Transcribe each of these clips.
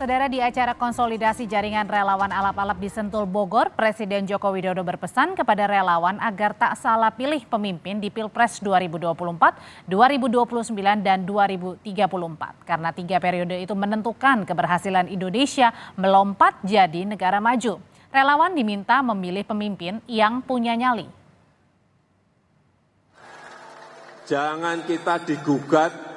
Saudara, di acara konsolidasi jaringan relawan alap-alap di Sentul, Bogor, Presiden Joko Widodo berpesan kepada relawan agar tak salah pilih pemimpin di Pilpres 2024, 2029, dan 2034. Karena 3 periode itu menentukan keberhasilan Indonesia melompat jadi negara maju. Relawan diminta memilih pemimpin yang punya nyali. Jangan kita digugat,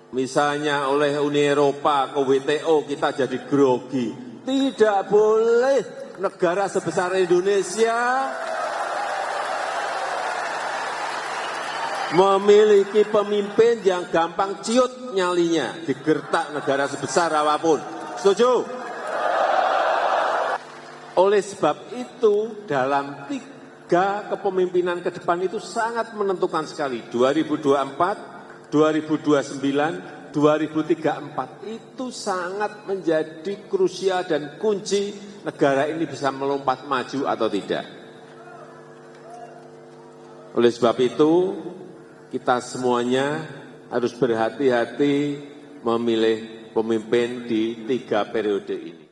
misalnya oleh Uni Eropa ke WTO kita jadi grogi. Tidak boleh negara sebesar Indonesia memiliki pemimpin yang gampang ciut nyalinya, digertak negara sebesar apapun. Setuju? Oleh sebab itu, dalam 3 kepemimpinan ke depan itu sangat menentukan sekali. 2024, 2029, 2034 itu sangat menjadi krusial dan kunci negara ini bisa melompat maju atau tidak. Oleh sebab itu, kita semuanya harus berhati-hati memilih pemimpin di 3 periode ini.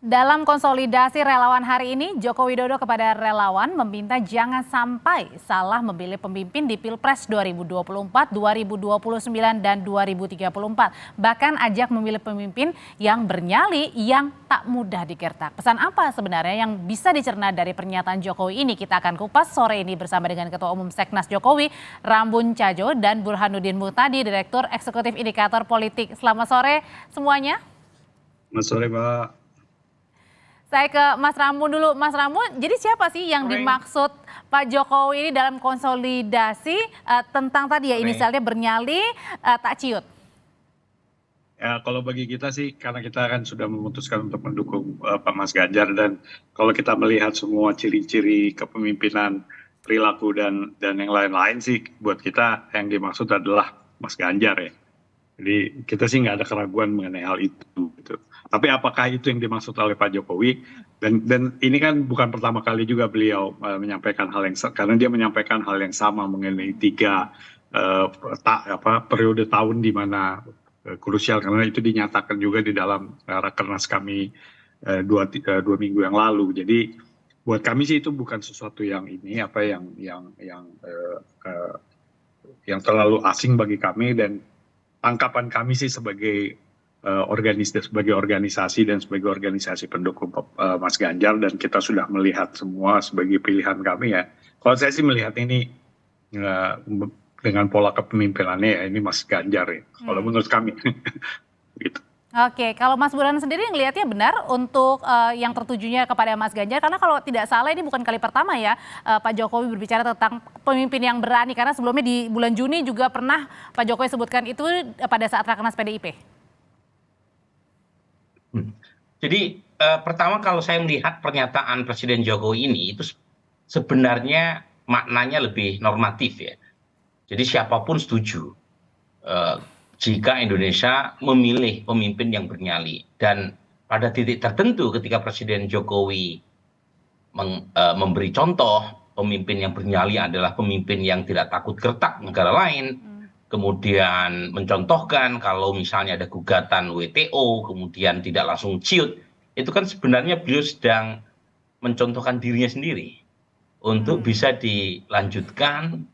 Dalam konsolidasi relawan hari ini, Joko Widodo kepada relawan meminta jangan sampai salah memilih pemimpin di Pilpres 2024, 2029, dan 2034. Bahkan ajak memilih pemimpin yang bernyali, yang tak mudah digertak. Pesan apa sebenarnya yang bisa dicerna dari pernyataan Jokowi ini? Kita akan kupas sore ini bersama dengan Ketua Umum Seknas Jokowi, Rambun Tjadjo, dan Burhanuddin Muhtadi, Direktur Eksekutif Indikator Politik. Selamat sore semuanya. Selamat sore, Mbak. Saya ke Mas Rambun dulu. Mas Rambun, jadi siapa sih yang dimaksud Pak Jokowi ini dalam konsolidasi tentang tadi ya inisialnya bernyali tak ciut? Ya, kalau bagi kita sih karena kita kan sudah memutuskan untuk mendukung Pak Mas Ganjar, dan kalau kita melihat semua ciri-ciri kepemimpinan, perilaku dan yang lain-lain sih buat kita yang dimaksud adalah Mas Ganjar ya. Jadi kita sih nggak ada keraguan mengenai hal itu gitu. Tapi apakah itu yang dimaksud oleh Pak Jokowi? Dan ini kan bukan pertama kali juga beliau menyampaikan hal yang, karena dia menyampaikan hal yang sama mengenai 3 periode tahun di mana krusial, karena itu dinyatakan juga di dalam rakernas kami 2 minggu yang lalu. Jadi buat kami sih itu bukan sesuatu yang yang terlalu asing bagi kami, dan tangkapan kami sih sebagai organisasi dan sebagai organisasi pendukung Mas Ganjar, dan kita sudah melihat semua sebagai pilihan kami ya. Kalau saya sih melihat ini dengan pola kepemimpinannya ya ini Mas Ganjar ya. Kalau menurut kami gitu. Oke, kalau Mas Burhan sendiri ngelihatnya benar untuk yang tertujunya kepada Mas Ganjar, karena kalau tidak salah ini bukan kali pertama ya Pak Jokowi berbicara tentang pemimpin yang berani, karena sebelumnya di bulan Juni juga pernah Pak Jokowi sebutkan itu pada saat Rakernas PDIP. Jadi pertama kalau saya melihat pernyataan Presiden Jokowi ini itu sebenarnya maknanya lebih normatif ya. Jadi siapapun setuju jika Indonesia memilih pemimpin yang bernyali, dan pada titik tertentu ketika Presiden Jokowi memberi contoh pemimpin yang bernyali adalah pemimpin yang tidak takut gertak negara lain, kemudian mencontohkan kalau misalnya ada gugatan WTO kemudian tidak langsung ciut, itu kan sebenarnya beliau sedang mencontohkan dirinya sendiri untuk bisa dilanjutkan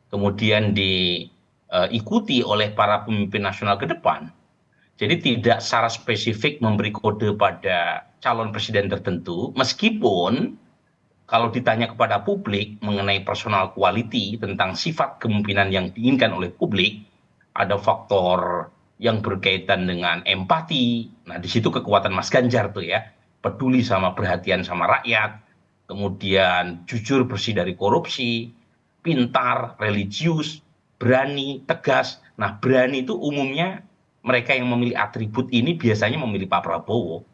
kemudian diikuti oleh para pemimpin nasional ke depan. Jadi tidak secara spesifik memberi kode pada calon presiden tertentu, meskipun kalau ditanya kepada publik mengenai personal quality, tentang sifat kepemimpinan yang diinginkan oleh publik, ada faktor yang berkaitan dengan empati. Nah, di situ kekuatan Mas Ganjar tuh ya, peduli sama perhatian sama rakyat, kemudian jujur bersih dari korupsi, pintar, religius, berani, tegas. Nah, berani itu umumnya mereka yang memilih atribut ini biasanya memilih Pak Prabowo,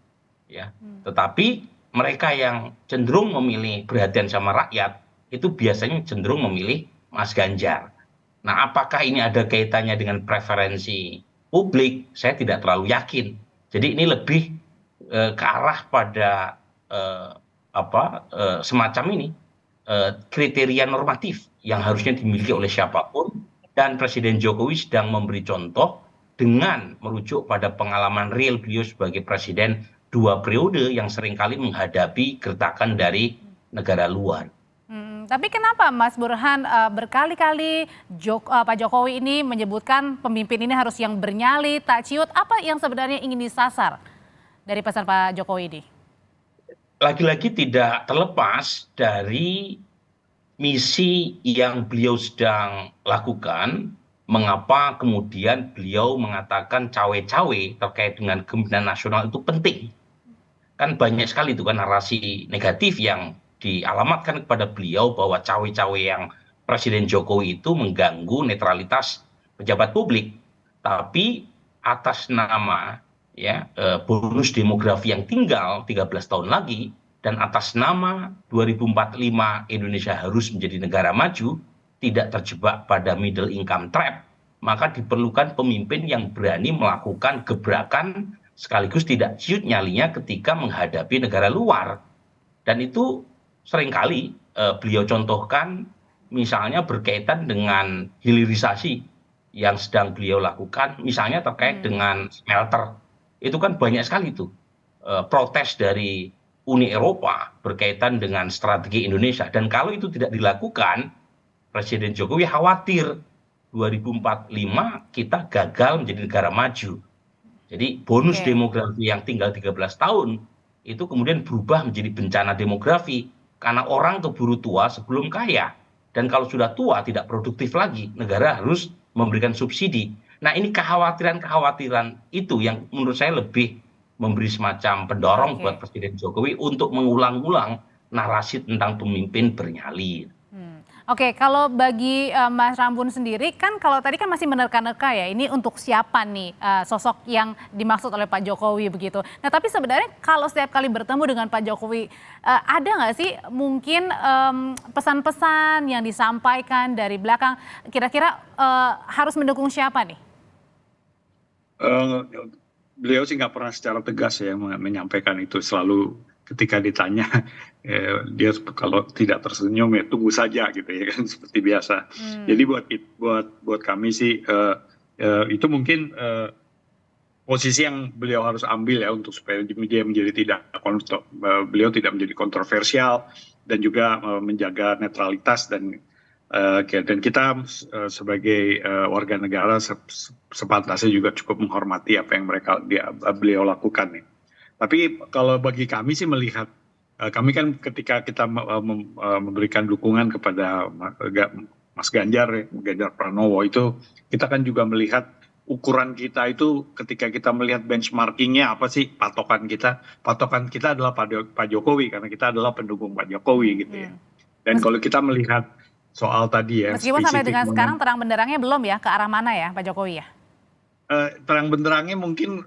ya. Tetapi mereka yang cenderung memilih perhatian sama rakyat itu biasanya cenderung memilih Mas Ganjar. Nah, apakah ini ada kaitannya dengan preferensi publik? Saya tidak terlalu yakin. Jadi ini lebih ke arah pada semacam ini kriteria normatif yang harusnya dimiliki oleh siapapun, dan Presiden Jokowi sedang memberi contoh dengan merujuk pada pengalaman real beliau sebagai presiden 2 periode yang seringkali menghadapi gertakan dari negara luar. Tapi kenapa Mas Burhan berkali-kali Pak Jokowi ini menyebutkan pemimpin ini harus yang bernyali, tak ciut, apa yang sebenarnya ingin disasar dari pesan Pak Jokowi ini? Lagi-lagi tidak terlepas dari misi yang beliau sedang lakukan, mengapa kemudian beliau mengatakan cawe-cawe terkait dengan kepemimpinan nasional itu penting. Kan banyak sekali itu kan narasi negatif yang dialamatkan kepada beliau bahwa cawe-cawe yang Presiden Jokowi itu mengganggu netralitas pejabat publik. Tapi atas nama bonus demografi yang tinggal 13 tahun lagi dan atas nama 2045 Indonesia harus menjadi negara maju, tidak terjebak pada middle income trap, maka diperlukan pemimpin yang berani melakukan gebrakan sekaligus tidak ciut nyalinya ketika menghadapi negara luar. Dan itu seringkali beliau contohkan misalnya berkaitan dengan hilirisasi yang sedang beliau lakukan, misalnya terkait dengan smelter. Itu kan banyak sekali tuh protes dari Uni Eropa berkaitan dengan strategi Indonesia. Dan kalau itu tidak dilakukan, Presiden Jokowi khawatir 2045 kita gagal menjadi negara maju. Jadi bonus demografi yang tinggal 13 tahun itu kemudian berubah menjadi bencana demografi. Karena orang keburu tua sebelum kaya. Dan kalau sudah tua tidak produktif lagi, negara harus memberikan subsidi. Nah ini kekhawatiran-kekhawatiran itu yang menurut saya lebih memberi semacam pendorong buat Presiden Jokowi untuk mengulang-ulang narasi tentang pemimpin bernyali. Oke, kalau bagi Mas Rambun sendiri kan kalau tadi kan masih menerka-nerka ya, ini untuk siapa nih sosok yang dimaksud oleh Pak Jokowi begitu. Nah tapi sebenarnya kalau setiap kali bertemu dengan Pak Jokowi, ada nggak sih mungkin pesan-pesan yang disampaikan dari belakang, kira-kira harus mendukung siapa nih? Beliau sih nggak pernah secara tegas ya menyampaikan itu, selalu ketika ditanya dia kalau tidak tersenyum ya tunggu saja gitu ya kan seperti biasa. Jadi buat kami sih itu mungkin posisi yang beliau harus ambil ya untuk supaya dia menjadi beliau tidak menjadi kontroversial dan juga menjaga netralitas dan kita sebagai warga negara sepantasnya juga cukup menghormati apa yang beliau lakukan ya. Tapi kalau bagi kami sih melihat, kami kan ketika kita memberikan dukungan kepada Mas Ganjar Pranowo itu, kita kan juga melihat ukuran kita itu ketika kita melihat benchmarkingnya apa sih patokan kita. Patokan kita adalah Pak Jokowi karena kita adalah pendukung Pak Jokowi gitu ya. Dan kalau kita melihat soal tadi ya. Meskipun sampai dengan sekarang terang benderangnya belum ya ke arah mana ya Pak Jokowi ya? Terang benderangnya mungkin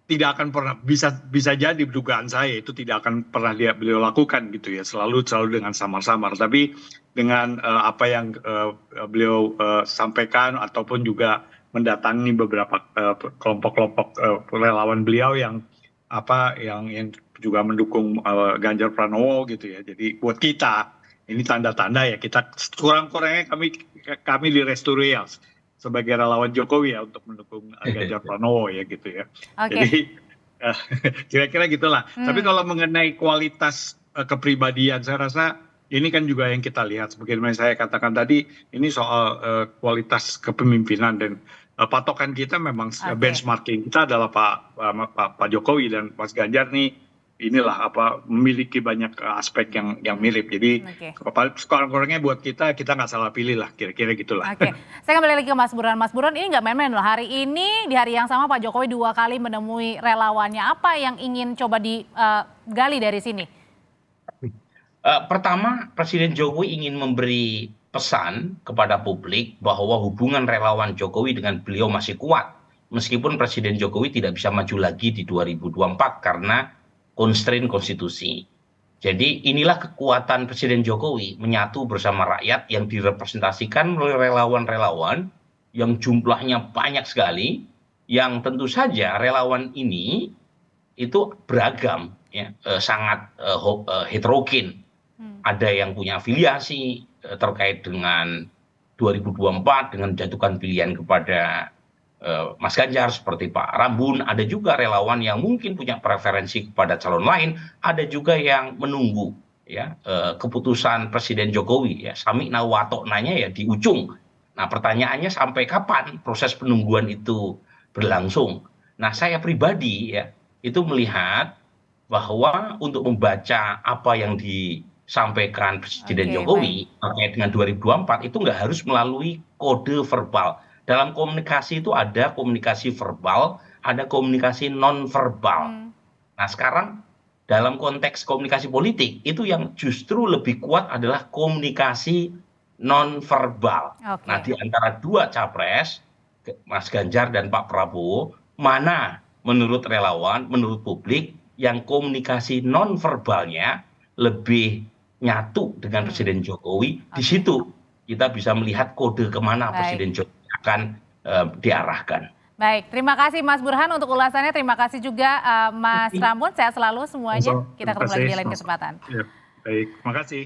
tidak akan pernah, bisa jadi dugaan saya itu tidak akan pernah beliau lakukan gitu ya, selalu dengan samar-samar. Tapi dengan apa yang beliau sampaikan ataupun juga mendatangi beberapa kelompok-kelompok relawan beliau yang juga mendukung Ganjar Pranowo gitu ya. Jadi buat kita ini tanda-tanda ya kita kurang-kurangnya kami di Restoreal sebagai relawan Jokowi ya untuk mendukung Ganjar Pranowo ya gitu ya. Jadi kira-kira gitulah. Tapi kalau mengenai kualitas kepribadian, saya rasa ini kan juga yang kita lihat. Sebagaimana saya katakan tadi, ini soal kualitas kepemimpinan dan patokan kita memang benchmarking kita adalah Pak Jokowi dan Mas Ganjar nih. Inilah memiliki banyak aspek yang mirip. Jadi sekurang-kurangnya buat kita nggak salah pilih lah, kira-kira gitulah. Saya kembali lagi ke Mas Burhan. Mas Burhan ini nggak main-main loh. Hari ini di hari yang sama Pak Jokowi 2 kali menemui relawannya. Apa yang ingin coba digali dari sini? Pertama, Presiden Jokowi ingin memberi pesan kepada publik bahwa hubungan relawan Jokowi dengan beliau masih kuat. Meskipun Presiden Jokowi tidak bisa maju lagi di 2024 karena constraint konstitusi. Jadi inilah kekuatan Presiden Jokowi menyatu bersama rakyat yang direpresentasikan oleh relawan-relawan yang jumlahnya banyak sekali, yang tentu saja relawan ini itu beragam ya, sangat heterogen. Ada yang punya afiliasi terkait dengan 2024 dengan menjatuhkan pilihan kepada Mas Ganjar, seperti Pak Rambun, ada juga relawan yang mungkin punya preferensi kepada calon lain, ada juga yang menunggu ya keputusan Presiden Jokowi ya, sami watoknanya ya di ujung. Nah, pertanyaannya sampai kapan proses penungguan itu berlangsung? Nah, saya pribadi ya itu melihat bahwa untuk membaca apa yang disampaikan Presiden Oke, Jokowi baik. terkait dengan 2024 itu nggak harus melalui kode verbal. Dalam komunikasi itu ada komunikasi verbal, ada komunikasi non-verbal. Hmm, Nah, sekarang dalam konteks komunikasi politik itu yang justru lebih kuat adalah komunikasi non-verbal. Nah, oke. di antara dua capres, Mas Ganjar dan Pak Prabowo, mana menurut relawan, menurut publik yang komunikasi non-verbalnya lebih nyatu dengan Hmm, Presiden Jokowi? Di oke. situ kita bisa melihat kode kemana Baik. Presiden Jokowi akan diarahkan. Baik, terima kasih Mas Burhan untuk ulasannya. Terima kasih juga Mas Rambun. Sehat selalu semuanya. Kita Terima ketemu lagi kasih. di lain kesempatan. Ya, baik, terima kasih.